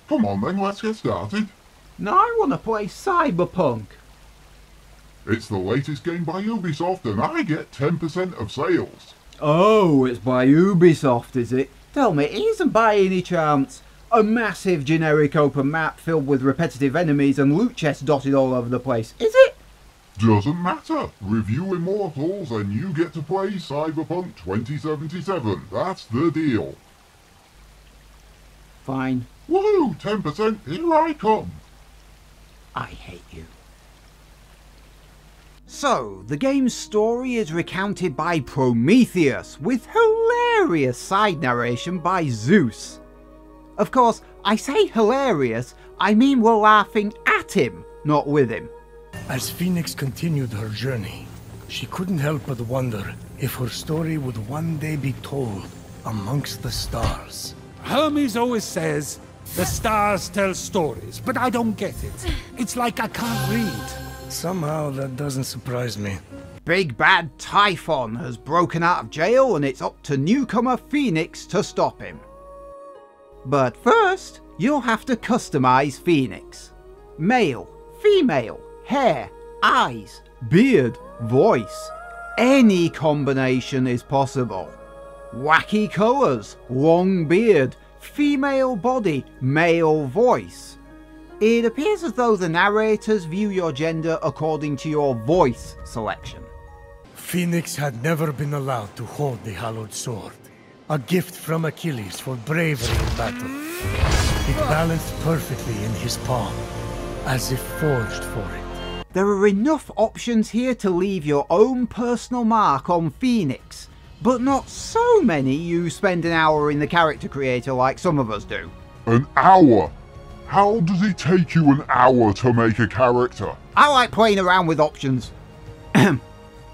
Come on then, let's get started. Now I want to play Cyberpunk. It's the latest game by Ubisoft and I get 10% of sales. Oh, it's by Ubisoft, is it? Tell me, it isn't by any chance a massive generic open map filled with repetitive enemies and loot chests dotted all over the place, is it? Doesn't matter. Review Immortals and you get to play Cyberpunk 2077. That's the deal. Fine. Woohoo! 10%, here I come. I hate you. So, the game's story is recounted by Prometheus, with hilarious side narration by Zeus. Of course, I say hilarious, I mean we're laughing at him, not with him. As Fenyx continued her journey, she couldn't help but wonder if her story would one day be told amongst the stars. Hermes always says, the stars tell stories, but I don't get it. It's like I can't read. Somehow that doesn't surprise me. Big bad Typhon has broken out of jail and it's up to newcomer Fenyx to stop him. But first, you'll have to customize Fenyx. Male, female, hair, eyes, beard, voice. Any combination is possible. Wacky colours, long beard, female body, male voice. It appears as though the narrators view your gender according to your voice selection. Fenyx had never been allowed to hold the hallowed sword, a gift from Achilles for bravery in battle. It balanced perfectly in his palm, as if forged for it. There are enough options here to leave your own personal mark on Fenyx, but not so many you spend an hour in the character creator like some of us do. An hour? How does it take you an hour to make a character? I like playing around with options.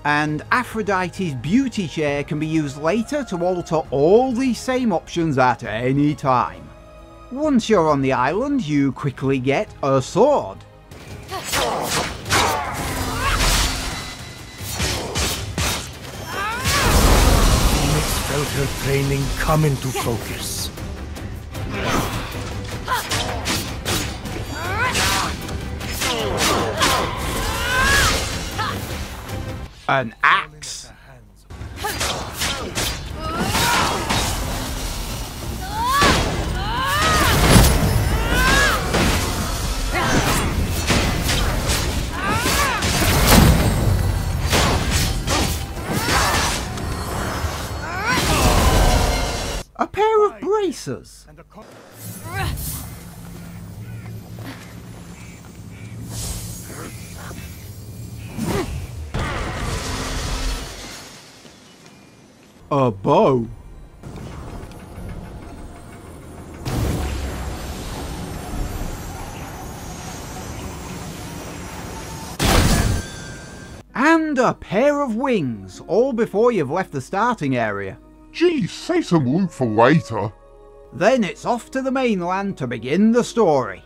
And Aphrodite's beauty chair can be used later to alter all these same options at any time. Once you're on the island, you quickly get a sword. Fenyx felt her training come into focus. An axe. A pair of bracers. A bow. And a pair of wings, all before you've left the starting area. Geez, save some loot for later. Then it's off to the mainland to begin the story.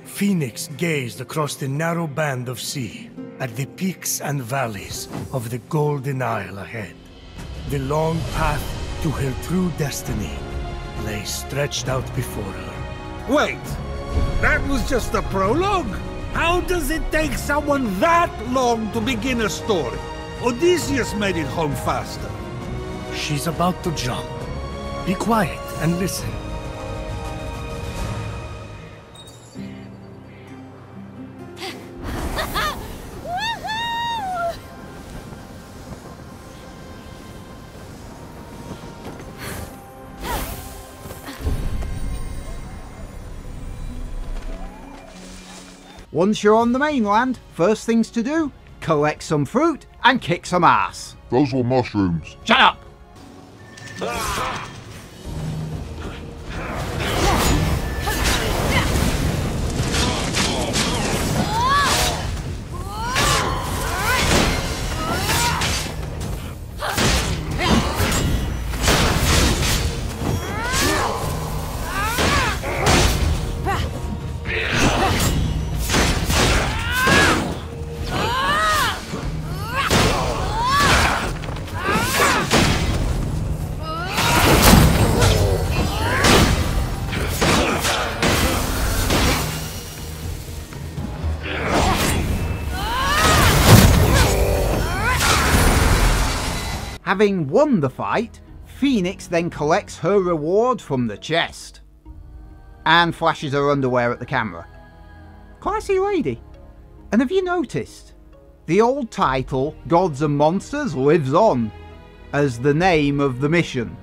Fenyx gazed across the narrow band of sea, at the peaks and valleys of the Golden Isle ahead. The long path to her true destiny lay stretched out before her. Wait, that was just the prologue? How does it take someone that long to begin a story? Odysseus made it home faster. She's about to jump. Be quiet and listen. Once you're on the mainland, first things to do, collect some fruit and kick some ass. Those were mushrooms. Shut up! Having won the fight, Fenyx then collects her reward from the chest. And flashes her underwear at the camera. Classy lady. And have you noticed? The old title, Gods and Monsters, lives on as the name of the mission.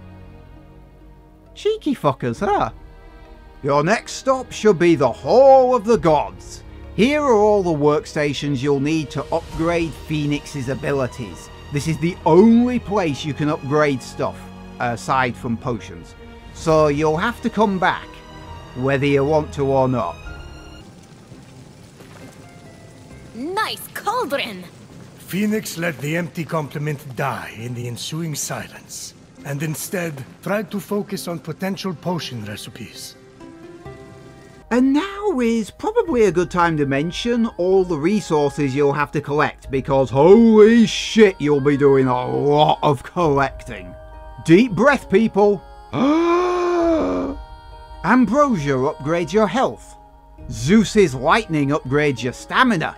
Cheeky fuckers, huh? Your next stop should be the Hall of the Gods. Here are all the workstations you'll need to upgrade Fenyx's abilities. This is the only place you can upgrade stuff, aside from potions. So you'll have to come back, whether you want to or not. Nice cauldron! Fenyx let the empty compliment die in the ensuing silence, and instead tried to focus on potential potion recipes. And now is probably a good time to mention all the resources you'll have to collect, because holy shit, you'll be doing a lot of collecting. Deep breath, people. Ambrosia upgrades your health. Zeus's lightning upgrades your stamina.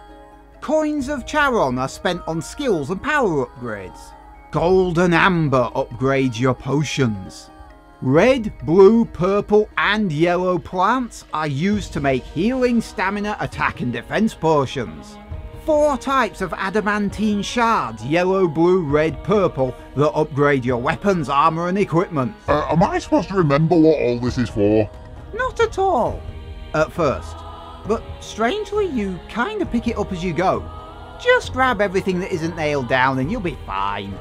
Coins of Charon are spent on skills and power upgrades. Golden amber upgrades your potions. Red, blue, purple and yellow plants are used to make healing, stamina, attack and defense potions. 4 types of adamantine shards, yellow, blue, red, purple, that upgrade your weapons, armor and equipment. Am I supposed to remember what all this is for? Not at all, at first. But strangely, you kind of pick it up as you go. Just grab everything that isn't nailed down and you'll be fine.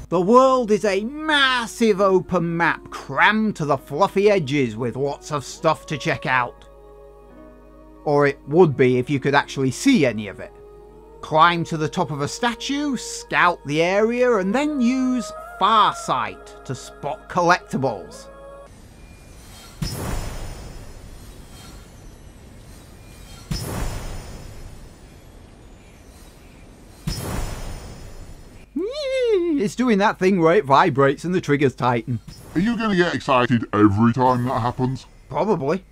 The world is a massive open map crammed to the fluffy edges with lots of stuff to check out. Or it would be if you could actually see any of it. Climb to the top of a statue, scout the area, and then use Farsight to spot collectibles. It's doing that thing where it vibrates and the trigger's tighten. Are you going to get excited every time that happens? Probably.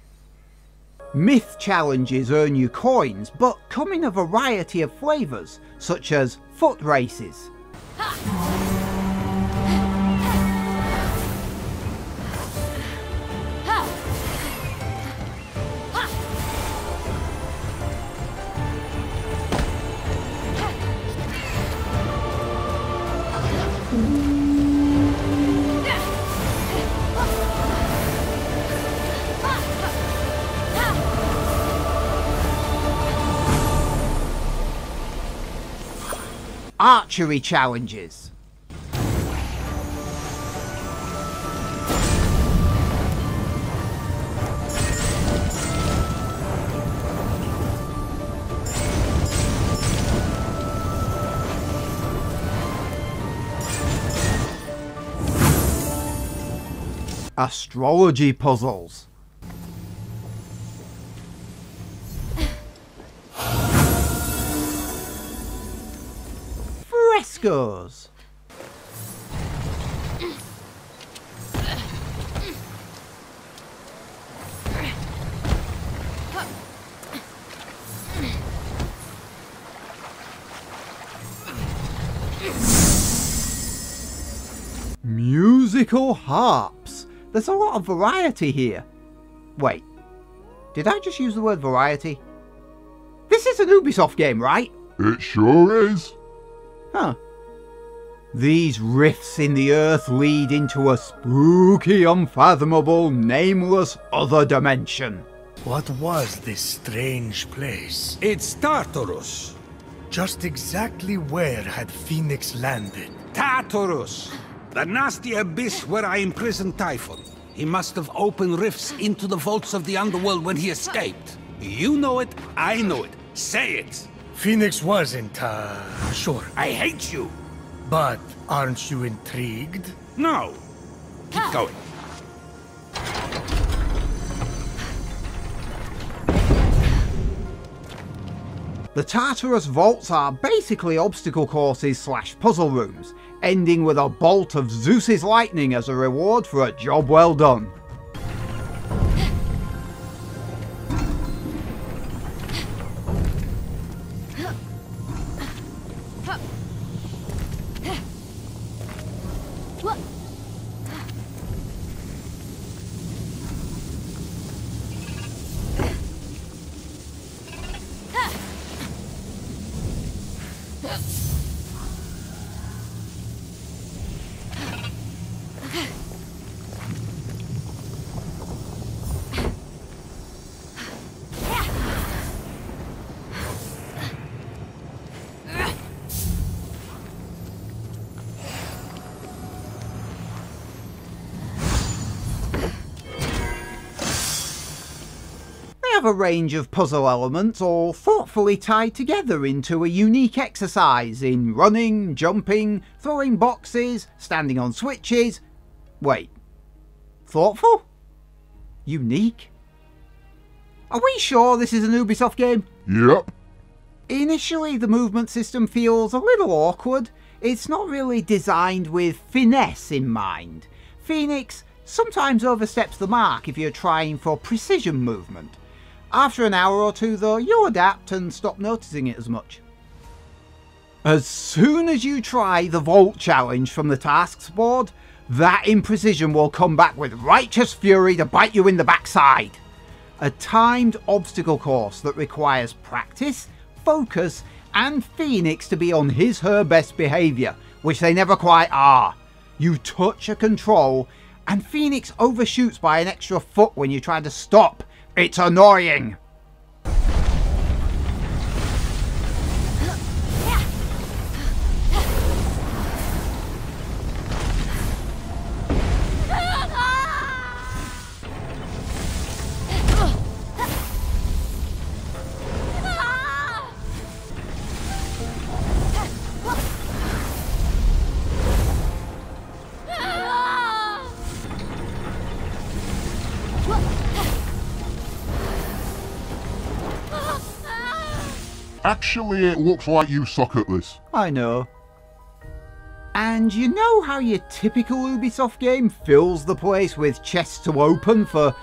Myth challenges earn you coins, but come in a variety of flavours, such as foot races. Archery challenges. Astrology puzzles. Frescoes. Musical harps. There's a lot of variety here. Wait, did I just use the word variety? This is an Ubisoft game, right? It sure is. Huh. These rifts in the earth lead into a spooky, unfathomable, nameless other dimension. What was this strange place? It's Tartarus. Just exactly where had Fenyx landed? Tartarus! The nasty abyss where I imprisoned Typhon. He must have opened rifts into the vaults of the underworld when he escaped. You know it, I know it. Say it! Fenyx wasn't, sure. I hate you! But aren't you intrigued? No! Keep going. The Tartarus vaults are basically obstacle courses / puzzle rooms, ending with a bolt of Zeus's lightning as a reward for a job well done. A range of puzzle elements all thoughtfully tied together into a unique exercise in running, jumping, throwing boxes, standing on switches. Wait, thoughtful? Unique? Are we sure this is an Ubisoft game? Yep. Initially the movement system feels a little awkward. It's not really designed with finesse in mind. Fenyx sometimes oversteps the mark if you're trying for precision movement. After an hour or two though, you'll adapt and stop noticing it as much. As soon as you try the vault challenge from the tasks board, that imprecision will come back with righteous fury to bite you in the backside. A timed obstacle course that requires practice, focus and Fenyx to be on his/her best behaviour, which they never quite are. You touch a control and Fenyx overshoots by an extra foot when you try to stop. It's annoying! Actually, it looks like you suck at this. I know. And you know how your typical Ubisoft game fills the place with chests to open for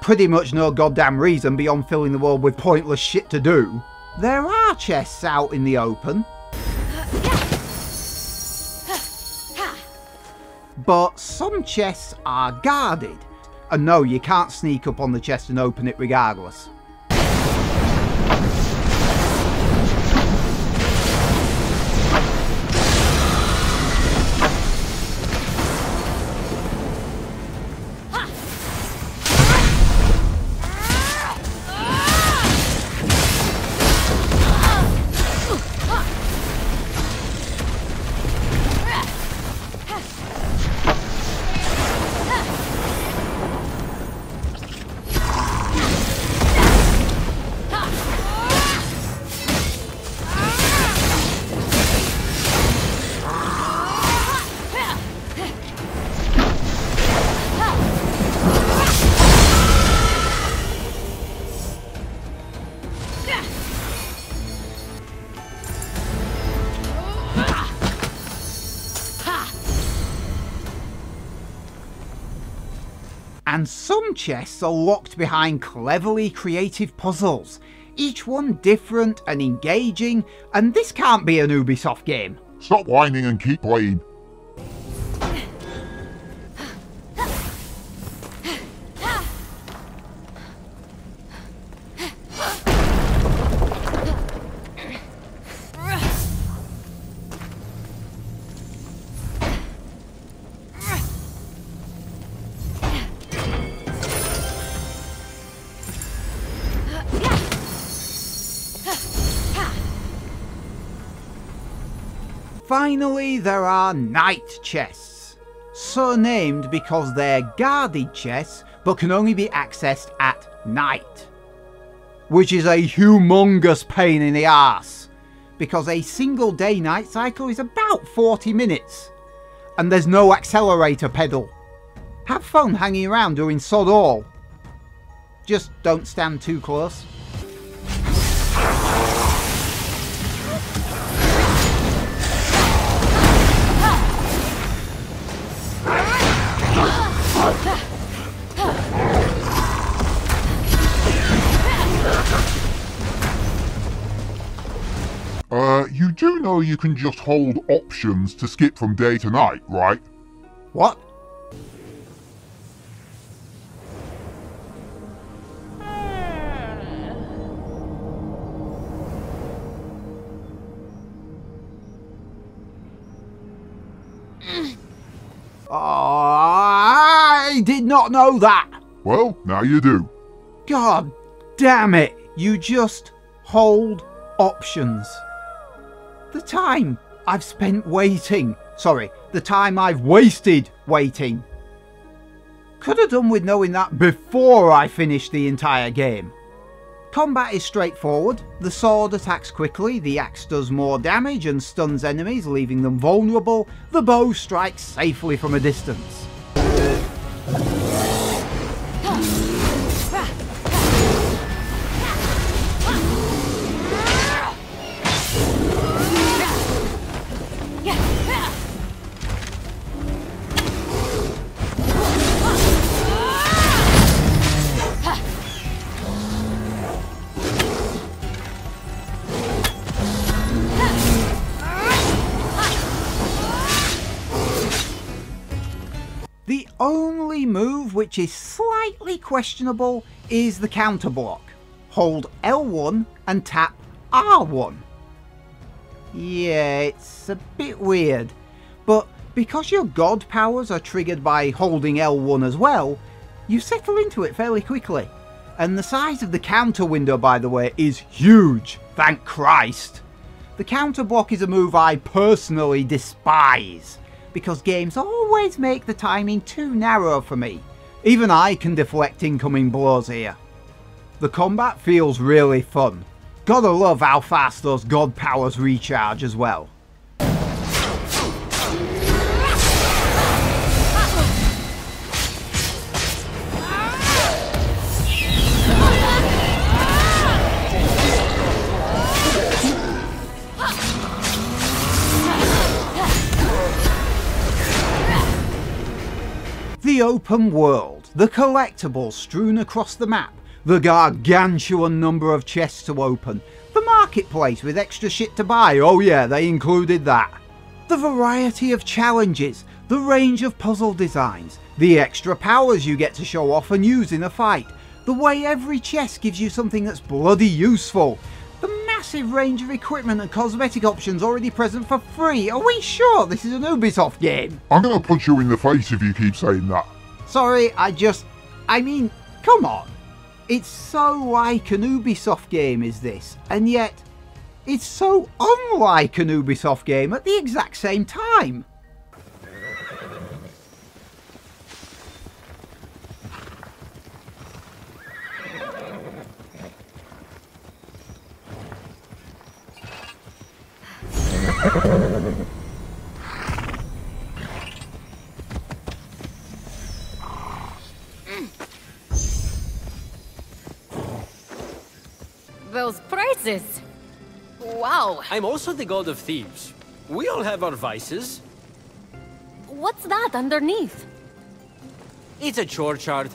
pretty much no goddamn reason beyond filling the world with pointless shit to do? There are chests out in the open. But some chests are guarded. And no, you can't sneak up on the chest and open it regardless. And some chests are locked behind cleverly creative puzzles, each one different and engaging, and this can't be an Ubisoft game. Stop whining and keep playing. Finally, there are night chests. Surnamed because they're guarded chests, but can only be accessed at night. Which is a humongous pain in the arse, because a single day-night cycle is about 40 minutes, and there's no accelerator pedal. Have fun hanging around doing sod all. Just don't stand too close. You do know you can just hold options to skip from day to night, right? What? I did not know that! Well, now you do. God damn it! You just hold options. The time I've spent waiting. Sorry, the time I've wasted waiting. Could have done with knowing that before I finished the entire game. Combat is straightforward. The sword attacks quickly, the axe does more damage and stuns enemies, leaving them vulnerable. The bow strikes safely from a distance. The only move which is slightly questionable is the counter block. Hold L1 and tap R1. Yeah, it's a bit weird, but because your god powers are triggered by holding L1 as well, you settle into it fairly quickly. And the size of the counter window, by the way, is huge, thank Christ. The counter block is a move I personally despise, because games always make the timing too narrow for me. Even I can deflect incoming blows here. The combat feels really fun. Gotta love how fast those god powers recharge as well. The open world, the collectibles strewn across the map, the gargantuan number of chests to open, the marketplace with extra shit to buy, oh yeah, they included that. The variety of challenges, the range of puzzle designs, the extra powers you get to show off and use in a fight, the way every chest gives you something that's bloody useful, the massive range of equipment and cosmetic options already present for free. Are we sure this is an Ubisoft game? I'm gonna punch you in the face if you keep saying that. Sorry, I mean, come on. It's so like an Ubisoft game is this, and yet it's so unlike an Ubisoft game at the exact same time. Those prices! Wow! I'm also the god of thieves. We all have our vices. What's that underneath? It's a chore chart.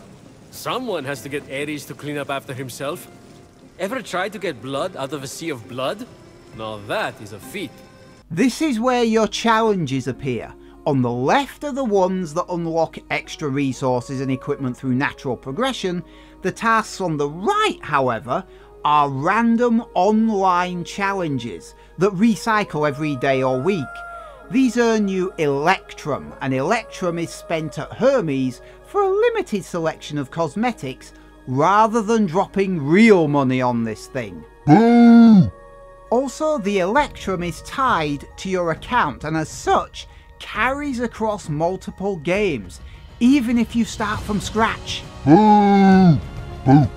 Someone has to get Ares to clean up after himself. Ever tried to get blood out of a sea of blood? Now that is a feat. This is where your challenges appear. On the left are the ones that unlock extra resources and equipment through natural progression. The tasks on the right, however, are random online challenges that recycle every day or week. These earn you Electrum, and Electrum is spent at Hermes for a limited selection of cosmetics rather than dropping real money on this thing. Boo! Also, the Electrum is tied to your account and as such carries across multiple games, even if you start from scratch. Boo! Boo!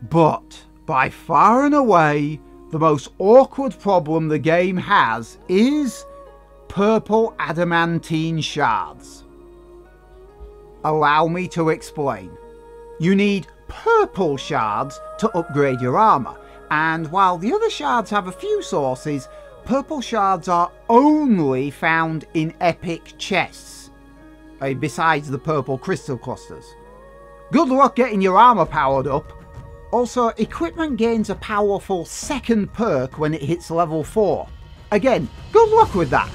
But, by far and away, the most awkward problem the game has is purple adamantine shards. Allow me to explain. You need purple shards to upgrade your armour, and while the other shards have a few sources, purple shards are only found in epic chests, besides the purple crystal clusters. Good luck getting your armour powered up. Also, equipment gains a powerful second perk when it hits level 4. Again, good luck with that.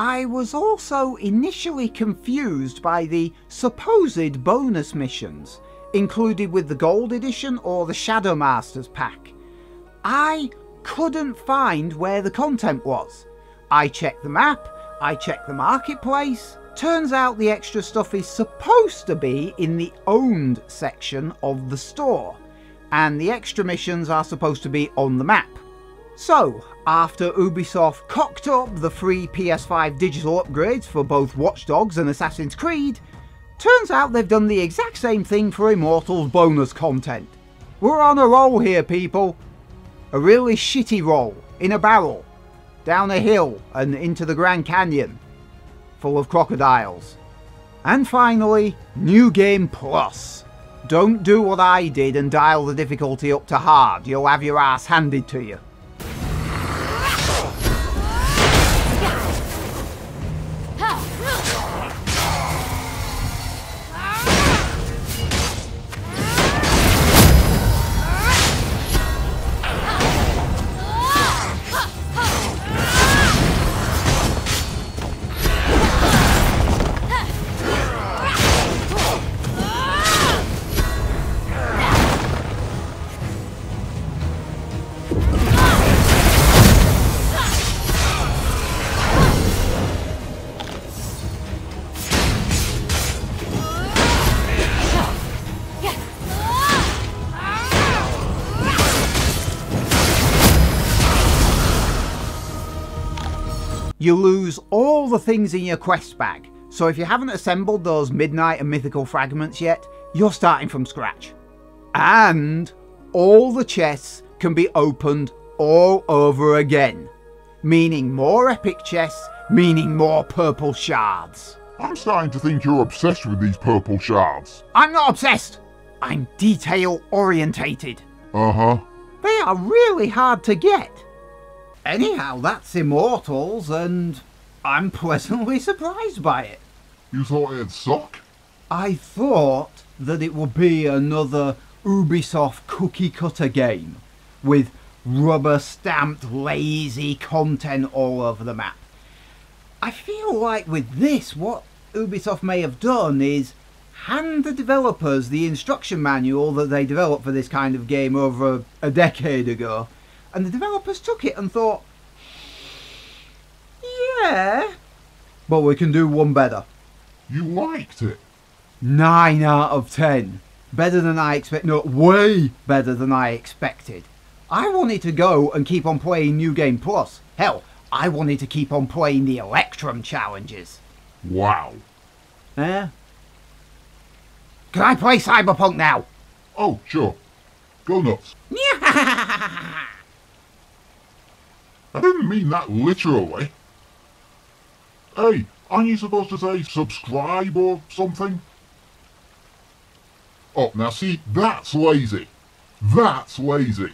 I was also initially confused by the supposed bonus missions included with the Gold Edition or the Shadow Masters pack. I couldn't find where the content was. I checked the map, I checked the marketplace. Turns out the extra stuff is supposed to be in the owned section of the store, and the extra missions are supposed to be on the map. So, after Ubisoft cocked up the free PS5 digital upgrades for both Watch Dogs and Assassin's Creed, turns out they've done the exact same thing for Immortals bonus content. We're on a roll here, people. A really shitty roll, in a barrel, down a hill and into the Grand Canyon, full of crocodiles. And finally, New Game Plus. Don't do what I did and dial the difficulty up to hard, you'll have your ass handed to you. You lose all the things in your quest bag, so if you haven't assembled those Midnight and Mythical fragments yet, you're starting from scratch. And all the chests can be opened all over again, meaning more epic chests, meaning more purple shards. I'm starting to think you're obsessed with these purple shards. I'm not obsessed, I'm detail orientated. Uh-huh. They are really hard to get. Anyhow, that's Immortals, and I'm pleasantly surprised by it. You thought it'd suck? I thought that it would be another Ubisoft cookie cutter game with rubber stamped lazy content all over the map. I feel like with this, what Ubisoft may have done is hand the developers the instruction manual that they developed for this kind of game over a decade ago, and the developers took it and thought, yeah, but we can do one better. You liked it? 9 out of 10. Better than I expected. No, way better than I expected. I wanted to go and keep on playing New Game Plus. Hell, I wanted to keep on playing the Electrum challenges. Wow. Eh? Can I play Cyberpunk now? Oh, sure. Go nuts. Yeah. I didn't mean that literally. Hey, aren't you supposed to say subscribe or something? Oh, now see, that's lazy. That's lazy.